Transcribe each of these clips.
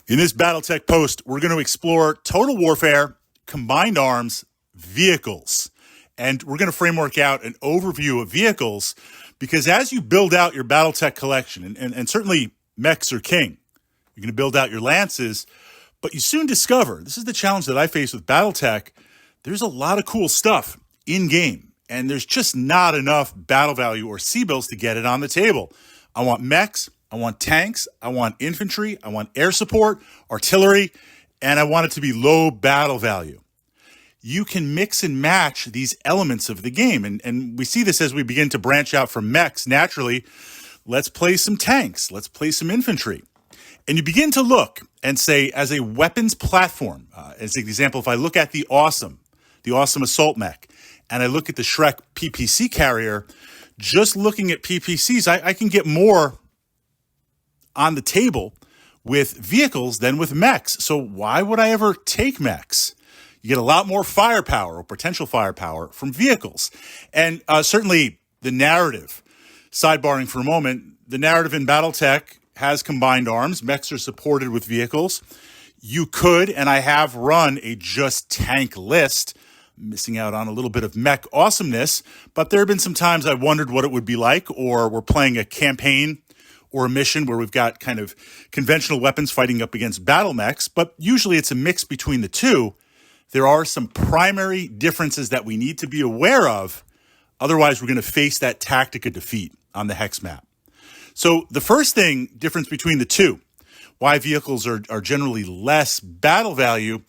In this Battletech post, we're going to explore total warfare, combined arms, vehicles. And we're going to framework out an overview of vehicles because as you build out your Battletech collection, and certainly Mechs are king, you're going to build out your lances, but you soon discover, this is the challenge that I face with Battletech, there's a lot of cool stuff in-game, and there's just not enough battle value or C-bills to get it on the table. I want Mechs, I want tanks, I want infantry, I want air support, artillery, and I want it to be low battle value. You can mix and match these elements of the game, and we see this as we begin to branch out from Mechs. Naturally, let's play some tanks, let's play some infantry. And you begin to look and say, as a weapons platform, as an example, if I look at the awesome assault mech, and I look at the Shrek PPC carrier, just looking at PPCs, I can get more on the table with vehicles than with Mechs. So why would I ever take Mechs? You get a lot more firepower or potential firepower from vehicles. And certainly the narrative, sidebarring for a moment, the narrative in Battletech has combined arms. Mechs are supported with vehicles. You could, and I have run a just tank list, missing out on a little bit of mech awesomeness, but there have been some times I wondered what it would be like, or we're playing a campaign or a mission where we've got kind of conventional weapons fighting up against battle mechs, but usually it's a mix between the two. There are some primary differences that we need to be aware of. Otherwise, we're going to face that tactic of defeat on the hex map. So the first difference between the two, why vehicles are generally less battle value,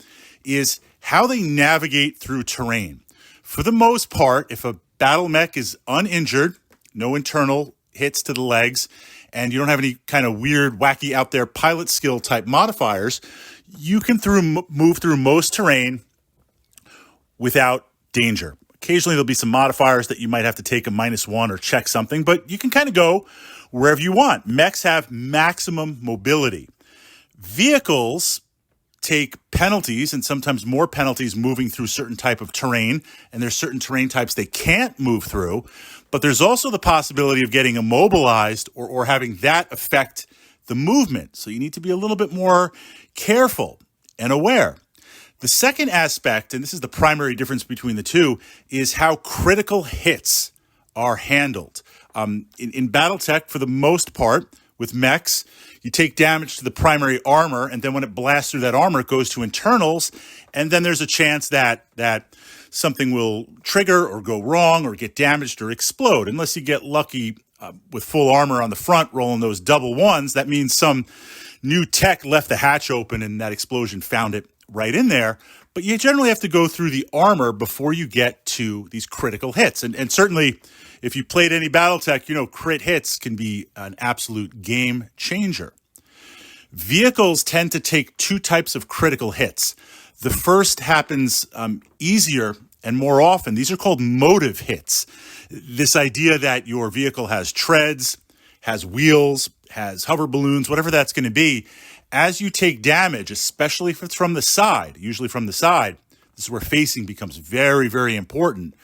is how they navigate through terrain. For the most part, if a battle mech is uninjured, no internal hits to the legs, and you don't have any kind of weird, wacky out there pilot skill type modifiers, you can move through most terrain without danger. Occasionally there'll be some modifiers that you might have to take a -1 or check something, but you can kind of go wherever you want. Mechs have maximum mobility. Vehicles take penalties, and sometimes more penalties moving through certain type of terrain, and there's certain terrain types they can't move through, but there's also the possibility of getting immobilized or having that affect the movement. So you need to be a little bit more careful and aware. The second aspect, and this is the primary difference between the two, is how critical hits are handled. In Battletech, for the most part, with Mechs, you take damage to the primary armor, and then when it blasts through that armor, it goes to internals, and then there's a chance that something will trigger or go wrong or get damaged or explode. Unless you get lucky with full armor on the front, rolling those double ones, that means some new tech left the hatch open and that explosion found it right in there. But you generally have to go through the armor before you get to these critical hits. And certainly, if you played any Battletech, you know crit hits can be an absolute game changer. Vehicles tend to take two types of critical hits. The first happens easier and more often. These are called motive hits. This idea that your vehicle has treads, has wheels, has hover balloons, whatever that's going to be. As you take damage, especially if it's from the side, usually from the side, this is where facing becomes very, very important.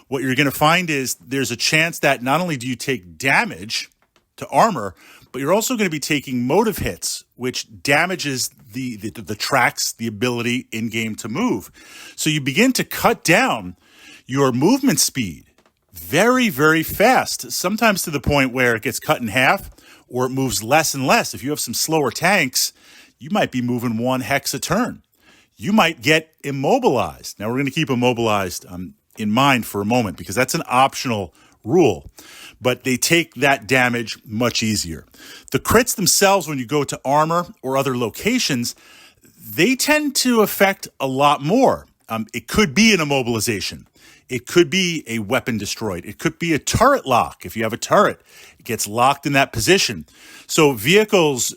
What you're going to find is there's a chance that not only do you take damage to armor, but you're also going to be taking motive hits, which damages the tracks, the ability in-game to move. So you begin to cut down your movement speed very, very fast, sometimes to the point where it gets cut in half or it moves less and less. If you have some slower tanks, you might be moving 1 hex a turn. You might get immobilized. Now, we're going to keep immobilized in mind for a moment because that's an optional rule, but they take that damage much easier. The crits themselves, when you go to armor or other locations, they tend to affect a lot more. It could be an immobilization. It could be a weapon destroyed. It could be a turret lock. If you have a turret, it gets locked in that position. So vehicles,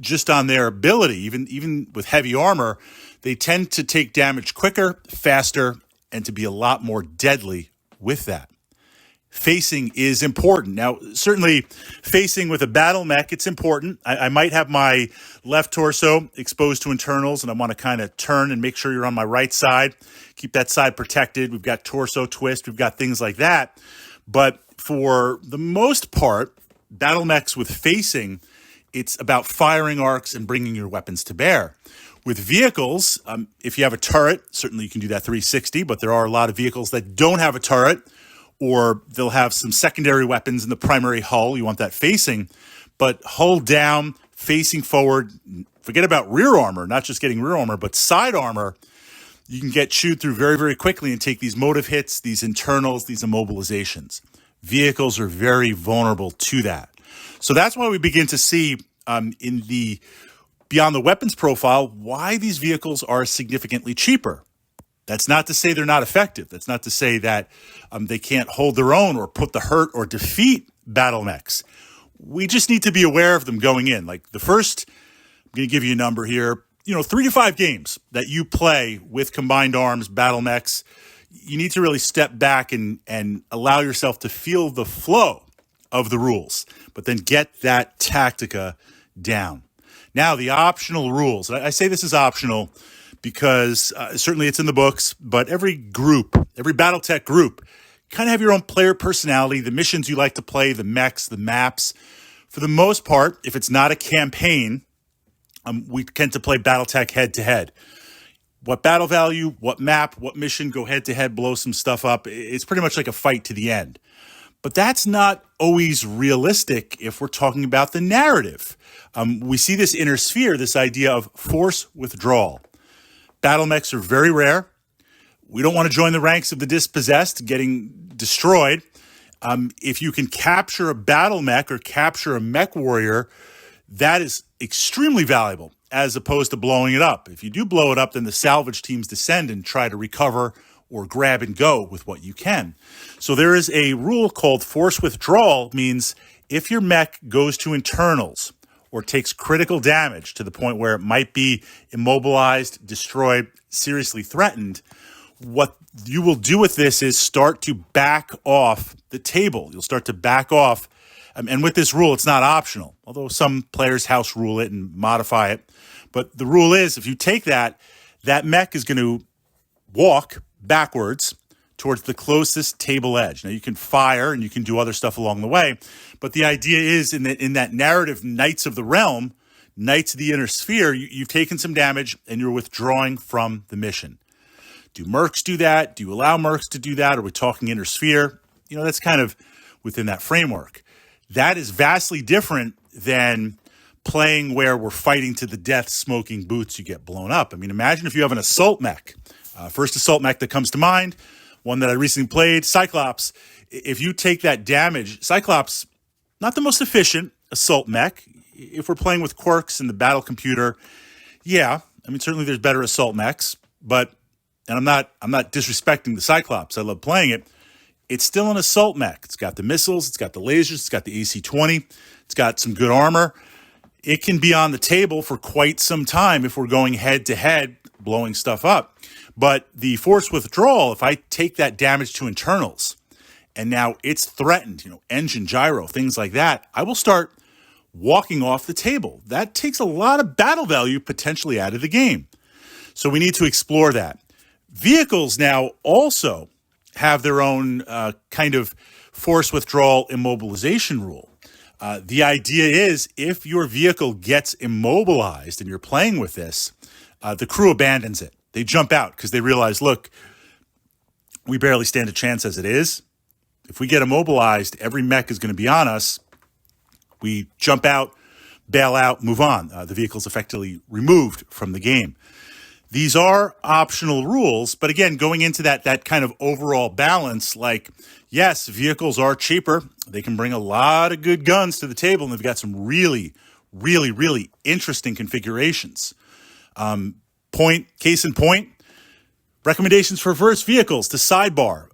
just on their ability, even with heavy armor, they tend to take damage quicker, faster, and to be a lot more deadly with that. Facing is important. Now, certainly facing with a battle mech, it's important. I might have my left torso exposed to internals, and I want to kind of turn and make sure you're on my right side. Keep that side protected. We've got torso twist. We've got things like that. But for the most part, battle mechs with facing, It's about firing arcs and bringing your weapons to bear. With vehicles, if you have a turret, certainly you can do that 360, but there are a lot of vehicles that don't have a turret, or they'll have some secondary weapons in the primary hull. You want that facing, but hull down, facing forward. Forget about rear armor, not just getting rear armor, but side armor. You can get chewed through very, very quickly and take these motive hits, these internals, these immobilizations. Vehicles are very vulnerable to that. So that's why we begin to see in the beyond the weapons profile why these vehicles are significantly cheaper. That's not to say they're not effective. That's not to say that they can't hold their own or put the hurt or defeat battle mechs. We just need to be aware of them going in. Like the first, I'm going to give you a number here, 3 to 5 games that you play with combined arms, battle mechs, you need to really step back and allow yourself to feel the flow of the rules, but then get that tactica down. Now, the optional rules. I say this is optional because certainly it's in the books, but every Battletech group, kind of have your own player personality, the missions you like to play, the mechs, the maps. For the most part, if it's not a campaign, we tend to play Battletech head-to-head. What battle value, what map, what mission, go head-to-head, blow some stuff up. It's pretty much like a fight to the end. But that's not always realistic if we're talking about the narrative. We see this inner sphere, this idea of force withdrawal. Battle mechs are very rare. We don't want to join the ranks of the dispossessed, getting destroyed. If you can capture a battle mech or capture a mech warrior, that is extremely valuable as opposed to blowing it up. If you do blow it up, then the salvage teams descend and try to recover or grab and go with what you can. So there is a rule called force withdrawal, means if your mech goes to internals or takes critical damage to the point where it might be immobilized, destroyed, seriously threatened, what you will do with this is start to back off the table. You'll start to back off. And with this rule, it's not optional, although some players house rule it and modify it. But the rule is if you take that mech is going to walk backwards towards the closest table edge. Now, you can fire and you can do other stuff along the way, but the idea is in that narrative, Knights of the Realm, Knights of the Inner Sphere, you've taken some damage and you're withdrawing from the mission. Do mercs do that? Do you allow mercs to do that? Are we talking Inner Sphere? That's kind of within that framework. That is vastly different than playing where we're fighting to the death, smoking boots, you get blown up. I mean, imagine if you have an assault mech. First assault mech that comes to mind, one that I recently played, Cyclops. If you take that damage, Cyclops, not the most efficient assault mech. If we're playing with quirks in the battle computer, yeah, I mean, certainly there's better assault mechs, and I'm not disrespecting the Cyclops. I love playing it. It's still an assault mech. It's got the missiles, it's got the lasers, it's got the AC-20, it's got some good armor. It can be on the table for quite some time if we're going head-to-head, blowing stuff up. But the force withdrawal, if I take that damage to internals, and now it's threatened, engine, gyro, things like that, I will start walking off the table. That takes a lot of battle value potentially out of the game. So we need to explore that. Vehicles now also have their own kind of force withdrawal immobilization rule. The idea is if your vehicle gets immobilized and you're playing with this, the crew abandons it. They jump out because they realize, look, we barely stand a chance as it is. If we get immobilized, every mech is going to be on us. We jump out, bail out, move on. The vehicle's effectively removed from the game. These are optional rules, but again, going into that kind of overall balance, like, yes, vehicles are cheaper. They can bring a lot of good guns to the table, and they've got some really, really, really interesting configurations. Case in point, recommendations for first vehicles to sidebar.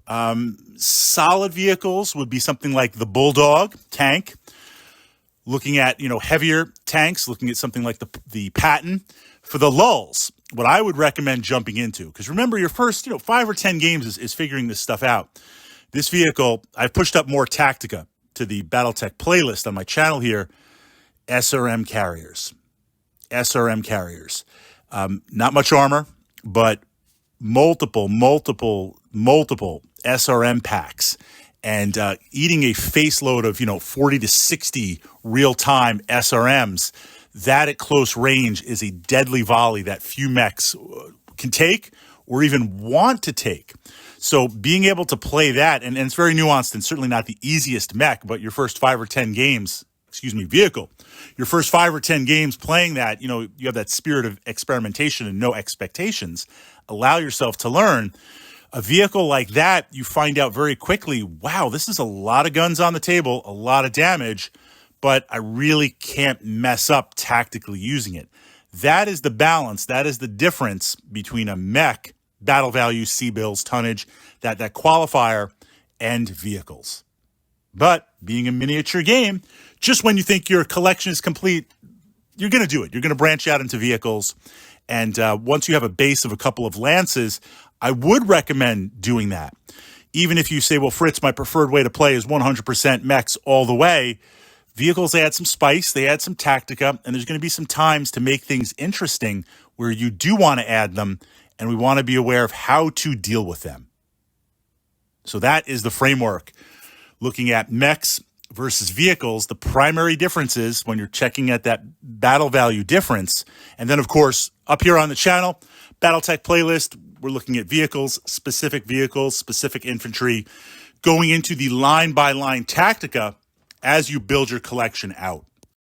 Solid vehicles would be something like the Bulldog tank. Looking at, heavier tanks, looking at something like the Patton. For the lulls, what I would recommend jumping into, because remember your first, 5 or 10 games is figuring this stuff out. This vehicle, I've pushed up more Tactica to the Battletech playlist on my channel here. SRM carriers. Not much armor, but multiple SRM packs. and eating a face load of 40 to 60 real-time SRMs, that at close range is a deadly volley that few mechs can take or even want to take. So being able to play that, and it's very nuanced and certainly not the easiest mech, but your first 5 or 10 games, vehicle, your first 5 or 10 games playing that, you have that spirit of experimentation and no expectations. Allow yourself to learn. A vehicle like that, you find out very quickly, wow, this is a lot of guns on the table, a lot of damage, but I really can't mess up tactically using it. That is the balance. That is the difference between a mech, battle value, C-bills, tonnage, that qualifier, and vehicles. But being a miniature game, just when you think your collection is complete, you're going to do it. You're going to branch out into vehicles. And once you have a base of a couple of lances, I would recommend doing that. Even if you say, well, Fritz, my preferred way to play is 100% mechs all the way, vehicles add some spice, they add some tactica, and there's going to be some times to make things interesting where you do want to add them, and we want to be aware of how to deal with them. So that is the framework. Looking at mechs versus vehicles, the primary differences when you're checking at that battle value difference. And then, of course, up here on the channel, Battletech playlist, we're looking at vehicles, specific infantry, going into the line-by-line tactica as you build your collection out.